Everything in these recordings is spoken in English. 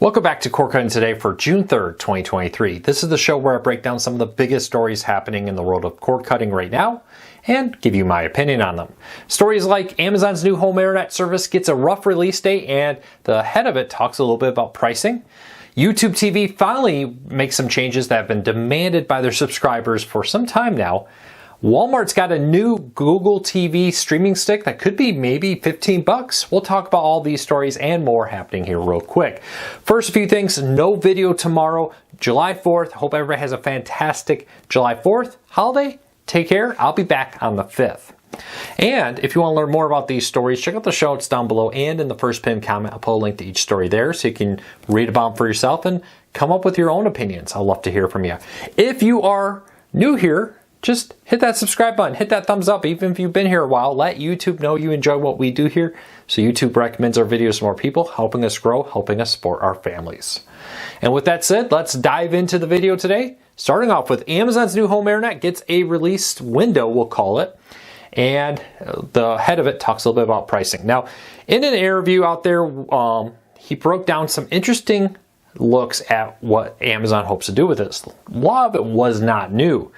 Welcome back to Cord Cutting Today for June 3rd, 2023. This is the show where I break down some of the biggest stories happening in the world of cord cutting right now and give you my opinion on them. Stories like Amazon's new home internet service gets a rough release date and the head of it talks a little bit about pricing. YouTube TV finally makes some changes that have been demanded by their subscribers for some time now. Walmart's got a new Google TV streaming stick that could be maybe $15. We'll talk about all these stories and more happening here real quick. First, a few things. No video tomorrow, July 4th. Hope everybody has a fantastic July 4th holiday. Take care. I'll be back on the 5th. And if you want to learn more about these stories, check out the show notes down below and in the first pinned comment. I'll put a link to each story there so you can read about them for yourself and come up with your own opinions. I'd love to hear from you. If you are new here, just hit that subscribe button, hit that thumbs up. Even if you've been here a while, let YouTube know you enjoy what we do here. So YouTube recommends our videos to more people, helping us grow, helping us support our families. And with that said, let's dive into the video today. Starting off with Amazon's new home internet gets a released window, we'll call it. And the head of it talks a little bit about pricing. Now, in an interview out there, he broke down some interesting looks at what Amazon hopes to do with this. A lot of it was not new.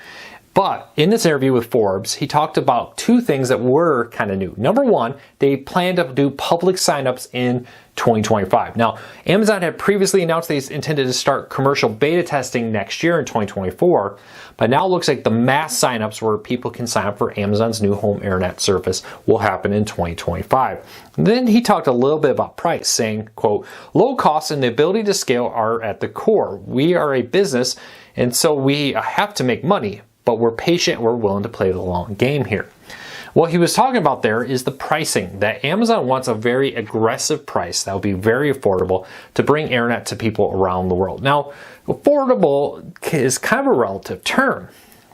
But in this interview with Forbes, he talked about two things that were kind of new. Number one, they plan to do public signups in 2025. Now, Amazon had previously announced they intended to start commercial beta testing next year in 2024, but now it looks like the mass signups where people can sign up for Amazon's new home internet service will happen in 2025. And then he talked a little bit about price, saying, quote, "Low cost and the ability to scale are at the core. We are a business, and so we have to make money. But we're patient, we're willing to play the long game here." What he was talking about there is the pricing, that Amazon wants a very aggressive price that will be very affordable to bring internet to people around the world. Now, affordable is kind of a relative term.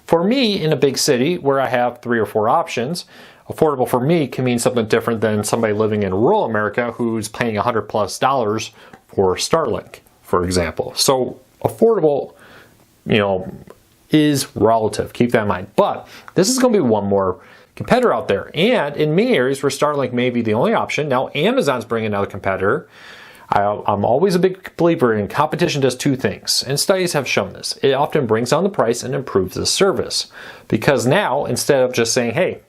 For me, in a big city where I have 3 or 4 options, affordable for me can mean something different than somebody living in rural America who's paying $100+ for Starlink, for example. So affordable, is relative. Keep that in mind. But this is going to be one more competitor out there. And in many areas where Starlink may be the only option, now Amazon's bringing another competitor. I'm always a big believer in competition does two things, and studies have shown this. It often brings down the price and improves the service. Because now, instead of just saying, hey,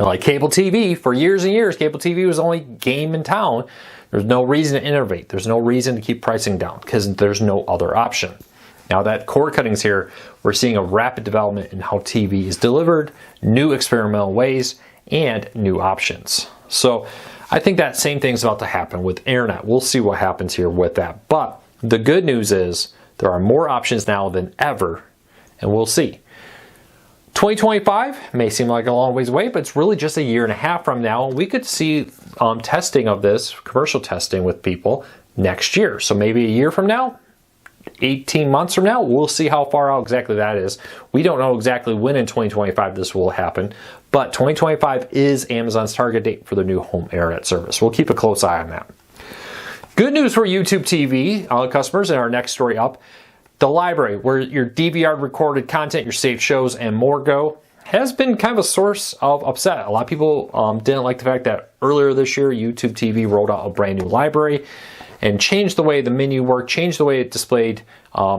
like cable TV, for years and years, cable TV was the only game in town. There's no reason to innovate. There's no reason to keep pricing down because there's no other option. Now that cord cutting's here, we're seeing a rapid development in how TV is delivered, new experimental ways, and new options. So I think that same thing's about to happen with internet. We'll see what happens here with that. But the good news is there are more options now than ever, and we'll see. 2025 may seem like a long ways away, but it's really just a year and a half from now. We could see testing of this, commercial testing with people next year. So maybe a year from now, 18 months from now, we'll see how far out exactly that is. We don't know exactly when in 2025 this will happen, but 2025 is Amazon's target date for the new home internet service. We'll keep a close eye on that. Good news for YouTube TV customers in our next story up. The library, where your DVR recorded content, your saved shows, and more go, has been kind of a source of upset. A lot of people didn't like the fact that earlier this year, YouTube TV rolled out a brand new library and changed the way the menu worked, changed the way it displayed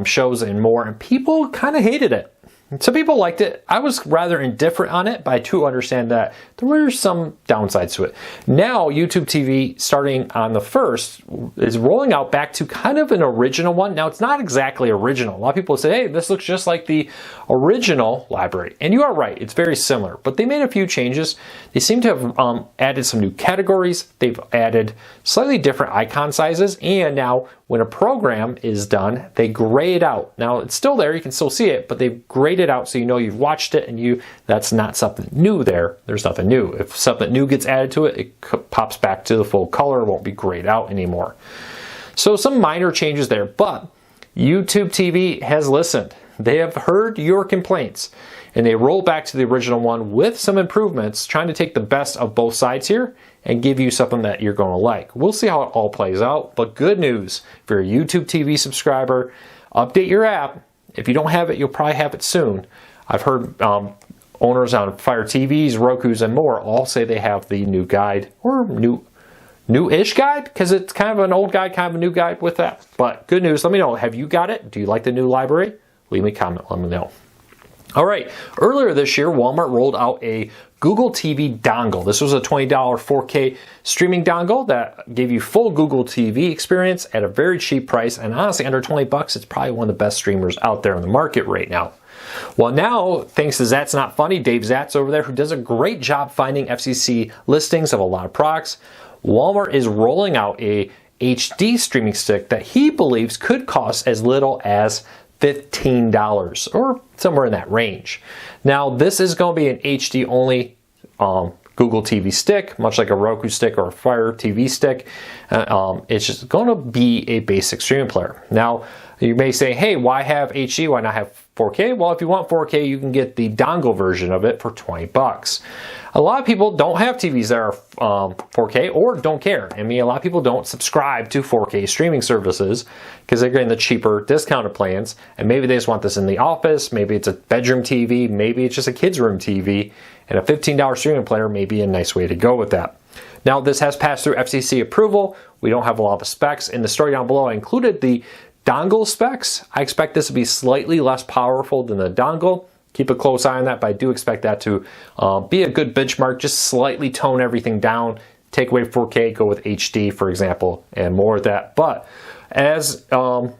shows and more, and people kind of hated it. Some people liked it. I was rather indifferent on it, but I do understand that there were some downsides to it. Now, YouTube TV, starting on the 1st, is rolling out back to kind of an original one. Now, it's not exactly original. A lot of people say, hey, this looks just like the original library. And you are right, it's very similar. But they made a few changes. They seem to have added some new categories. They've added slightly different icon sizes. And now, when a program is done, they gray it out. Now, it's still there. You can still see it, but they've grayed it out so you know you've watched it and that's not something new there. There's nothing new. If something new gets added to it, it pops back to the full color. It won't be grayed out anymore. So some minor changes there, but YouTube TV has listened. They have heard your complaints and they roll back to the original one with some improvements, trying to take the best of both sides here and give you something that you're going to like. We'll see how it all plays out, but good news for a YouTube TV subscriber, update your app. If you don't have it, you'll probably have it soon. I've heard owners on Fire TVs, Roku's, and more all say they have the new guide or new new-ish guide, because it's kind of an old guide, kind of a new guide with that. But good news, let me know. Have you got it? Do you like the new library? Leave me a comment, let me know. All right, earlier this year, Walmart rolled out a Google TV dongle. This was a $20 4K streaming dongle that gave you full Google TV experience at a very cheap price. And honestly, under 20 bucks, it's probably one of the best streamers out there in the market right now. Well, now, thanks to That's Not Funny, Dave Zatz over there, who does a great job finding FCC listings of a lot of products, Walmart is rolling out a HD streaming stick that he believes could cost as little as $15 or somewhere in that range. Now, this is going to be an HD only Google TV stick, much like a Roku stick or a Fire TV stick. It's just going to be a basic streaming player. Now, you may say, hey, why have HD? Why not have 4K? Well, if you want 4K, you can get the dongle version of it for 20 bucks. A lot of people don't have TVs that are 4K or don't care. I mean, a lot of people don't subscribe to 4K streaming services because they're getting the cheaper discounted plans, and maybe they just want this in the office, maybe it's a bedroom TV, maybe it's just a kid's room TV, and a $15 streaming player may be a nice way to go with that. Now, this has passed through FCC approval. We don't have a lot of the specs. In the story down below, I included the dongle specs. I expect this to be slightly less powerful than the dongle. Keep a close eye on that, but I do expect that to be a good benchmark. Just slightly tone everything down, take away 4K, go with HD, for example, and more of that. But as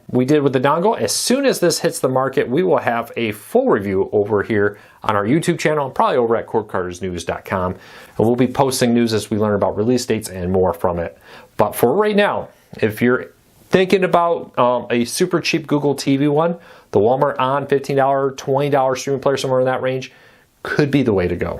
we did with the dongle, as soon as this hits the market, we will have a full review over here on our YouTube channel, probably over at cordcartersnews.com. And we'll be posting news as we learn about release dates and more from it. But for right now, if you're thinking about a super cheap Google TV one, the Walmart ON $15, $20 streaming player, somewhere in that range, could be the way to go.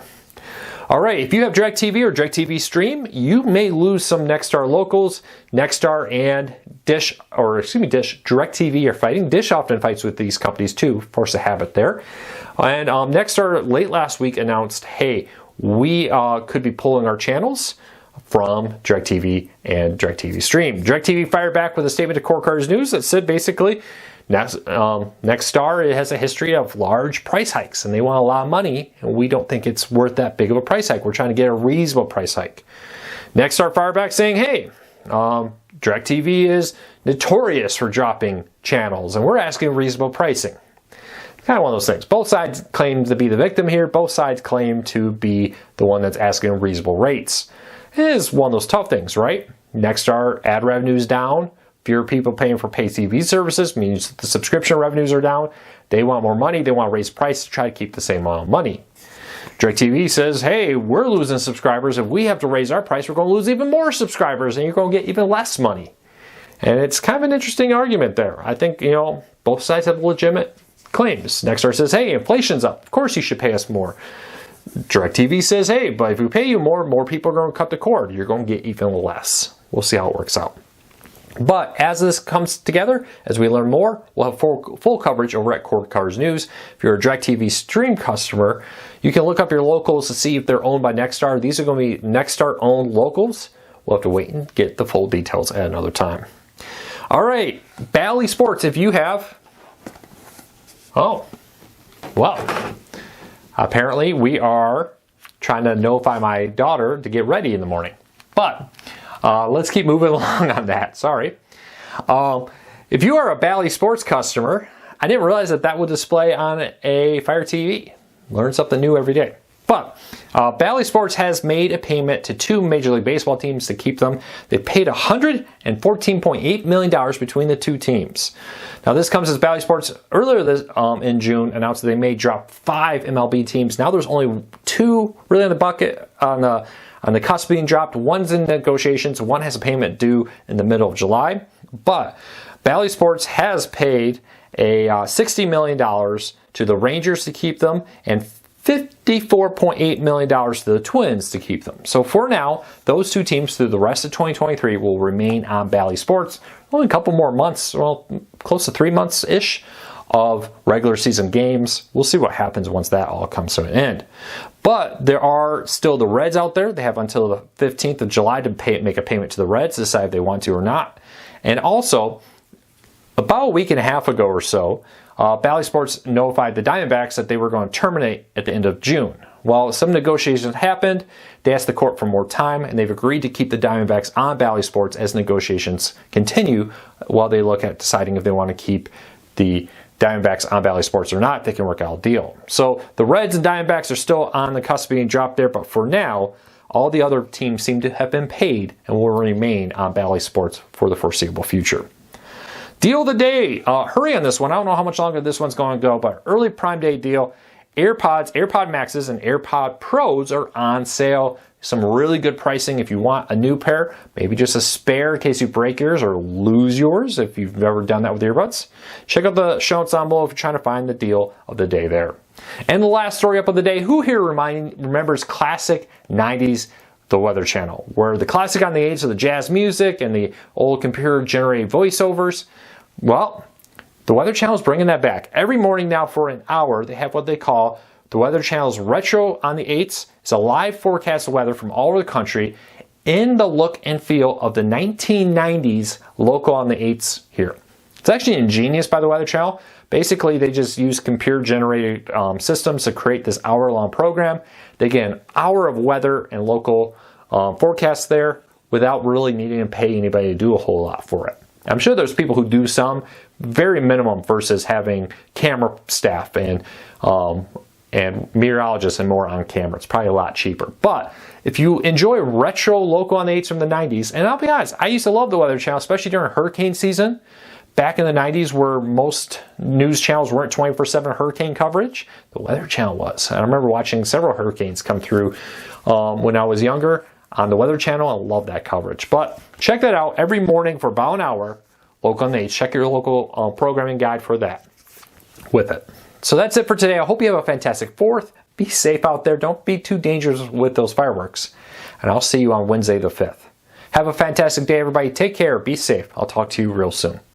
All right, if you have DirecTV or DirecTV Stream, you may lose some Nexstar locals. Nexstar and Dish, DirecTV are fighting. Dish often fights with these companies too, force a habit there. And Nexstar late last week announced, hey, we could be pulling our channels from DirecTV and DirecTV Stream. DirecTV fired back with a statement to Cord Cutters News that said basically, Nexstar has a history of large price hikes and they want a lot of money, and we don't think it's worth that big of a price hike. We're trying to get a reasonable price hike. Nexstar fired back saying, hey, DirecTV is notorious for dropping channels and we're asking reasonable pricing. Kind of one of those things. Both sides claim to be the victim here. Both sides claim to be the one that's asking reasonable rates. It is one of those tough things, right? Nexstar ad revenue is down. Fewer people paying for pay TV services means the subscription revenues are down. They want more money. They want to raise price to try to keep the same amount of money. DirecTV says, hey, we're losing subscribers. If we have to raise our price, we're going to lose even more subscribers and you're going to get even less money. And it's kind of an interesting argument there. I think, both sides have legitimate claims. Nexstar says, hey, inflation's up. Of course you should pay us more. DirecTV says, hey, but if we pay you more people are going to cut the cord. You're going to get even less. We'll see how it works out. But as this comes together, as we learn more, we'll have full coverage over at Cord Cutters News. If you're a DirecTV Stream customer, you can look up your locals to see if they're owned by Nexstar. These are going to be Nexstar-owned locals. We'll have to wait and get the full details at another time. All right, Bally Sports, if you have... Oh, well, apparently we are trying to notify my daughter to get ready in the morning. But... let's keep moving along on that. Sorry. If you are a Bally Sports customer, I didn't realize that would display on a Fire TV. Learn something new every day. But Bally Sports has made a payment to 2 Major League Baseball teams to keep them. They paid $114.8 million between the 2 teams. Now this comes as Bally Sports earlier in June announced that they may drop 5 MLB teams. Now there's only 2 really on the bucket on the cusp being dropped. One's in negotiations. One has a payment due in the middle of July. But Bally Sports has paid a $60 million to the Rangers to keep them and $54.8 million to the Twins to keep them. So for now, those 2 teams through the rest of 2023 will remain on Bally Sports. Only a couple more months, well, close to 3 months-ish of regular season games. We'll see what happens once that all comes to an end. But there are still the Reds out there. They have until the 15th of July to make a payment to the Reds to decide if they want to or not. And also, about a week and a half ago or so, Bally Sports notified the Diamondbacks that they were going to terminate at the end of June. Well, some negotiations happened. They asked the court for more time, and they've agreed to keep the Diamondbacks on Bally Sports as negotiations continue while they look at deciding if they want to keep the Diamondbacks on Bally Sports or not, if they can work out a deal. So the Reds and Diamondbacks are still on the cusp of being dropped there, but for now, all the other teams seem to have been paid and will remain on Bally Sports for the foreseeable future. Deal of the day. Hurry on this one. I don't know how much longer this one's going to go, but early Prime Day deal. AirPods, AirPod Maxes, and AirPod Pros are on sale. Some really good pricing if you want a new pair, maybe just a spare in case you break yours or lose yours if you've never done that with earbuds. Check out the show notes down below if you're trying to find the deal of the day there. And the last story up of the day, who here remembers classic 90s The Weather Channel, where the classic on the 80s of the jazz music and the old computer-generated voiceovers? Well, the Weather Channel is bringing that back. Every morning now for an hour, they have what they call the Weather Channel's Retro on the 8s. It's a live forecast of weather from all over the country in the look and feel of the 1990s local on the 8s here. It's actually ingenious by the Weather Channel. Basically, they just use computer-generated systems to create this hour-long program. They get an hour of weather and local forecasts there without really needing to pay anybody to do a whole lot for it. I'm sure there's people who do some, very minimum versus having camera staff and meteorologists and more on camera. It's probably a lot cheaper. But if you enjoy retro local on the 8s from the 90s, and I'll be honest, I used to love the Weather Channel, especially during hurricane season. Back in the 90s where most news channels weren't 24/7 hurricane coverage, the Weather Channel was. And I remember watching several hurricanes come through when I was younger on the Weather Channel. I love that coverage. But check that out every morning for about an hour, local on the 8s. Check your local programming guide for that with it. So that's it for today. I hope you have a fantastic 4th. Be safe out there. Don't be too dangerous with those fireworks. And I'll see you on Wednesday the 5th. Have a fantastic day, everybody. Take care. Be safe. I'll talk to you real soon.